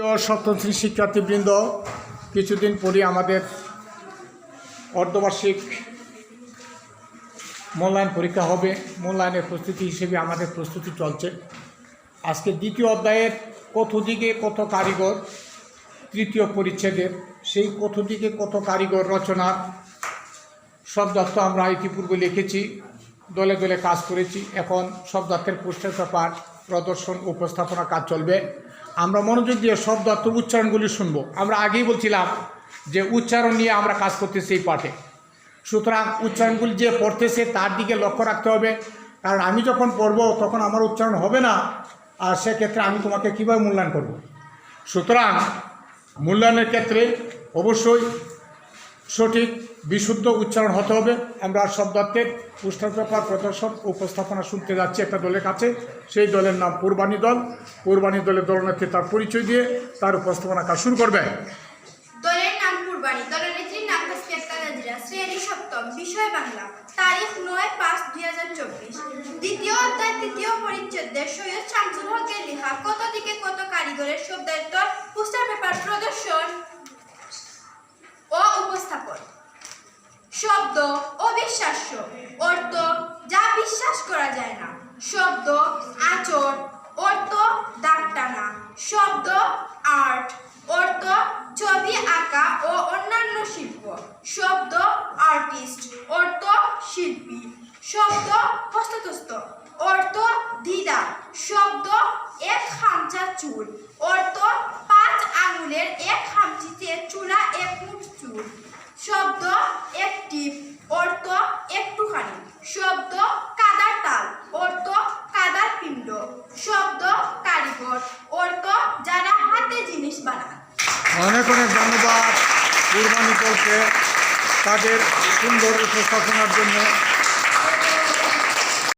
প্রিয় সপ্তম শ্রেণীর শিক্ষার্থীবৃন্দ, কিছুদিন পরে আমাদের অর্ধবার্ষিক মূল্যায়ন পরীক্ষা হবে। মূল্যায়নের প্রস্তুতি হিসেবে আমাদের প্রস্তুতি চলছে। আজকে দ্বিতীয় অধ্যায়ের কত দিকে কত কারিগর, তৃতীয় পরিচ্ছেদের সেই কত দিকে কত কারিগর রচনার শব্দার্থ আমরা ইতিপূর্বে লিখেছি, দলে দলে কাজ করেছি। এখন শব্দার্থের পোস্টার পেপার প্রদর্শন উপস্থাপনা কাজ চলবে। আমরা মনোযোগ দিয়ে শব্দার্থ উচ্চারণগুলি শুনব। আমরা আগেই বলছিলাম যে উচ্চারণ নিয়ে আমরা কাজ করতেছি এই পাঠে, সুতরাং উচ্চারণগুলি যে পড়তেছে তার দিকে লক্ষ্য রাখতে হবে। কারণ আমি যখন পড়ব তখন আমার উচ্চারণ হবে না, আর সেক্ষেত্রে আমি তোমাকে কীভাবে মূল্যায়ন করব। সুতরাং মূল্যায়নের ক্ষেত্রে অবশ্যই সঠিক বিশুদ্ধ উচ্চারণ হতে হবে। আমরা শব্দার্থের পোস্টার পেপার প্রদর্শন উপস্থাপনা শুনতে যাচ্ছি একটা দলের কাছে। সেই দলের নাম পূর্বাণী দল। পূর্বাণী দলের দলনেত্রী তার পরিচয় দিয়ে তার উপস্থাপনা কাজ শুরু করবে। দলের নাম পূর্বাণী, দলনেত্রীর নাম শ্রেণী সপ্তম, বিষয় বাংলা, তারিখ 9/5/2024। দ্বিতীয় অধ্যায় তৃতীয় পরিচ্ছেদের সৈয়দ শামসুল হকের লেখা কত দিকে কত কারিগরের শব্দার্থ পোস্টার পেপার প্রদর্শন ও উপস্থাপন। শব্দ অবিশ্বাস্য, অর্থ যা বিশ্বাস করা যায় না। শব্দ আচর, অর্থ দাগ টানা। শব্দ আর্ট, অর্থ ছবি আঁকা ও অন্যান্য শিল্প। শব্দ আর্টিস্ট, অর্থ শিল্পী। শব্দ হস্ততস্থ, অর্থ দ্বিধা। শব্দ এক খামচা চুল, অর্থ 5 আঙুলের এক খামচিতে চুলা এক মুঠ চুল। শব্দ একটিভ, অর্থ একটুখানি। শব্দ কাদার তাল, অর্থ কাদার পিণ্ড। শব্দ কারিগর, অর্থ যারা হাতে জিনিস বানায়। অনেক অনেক ধন্যবাদ পূর্বাণী দলকে তাদের সুন্দর উপস্থাপনার জন্য।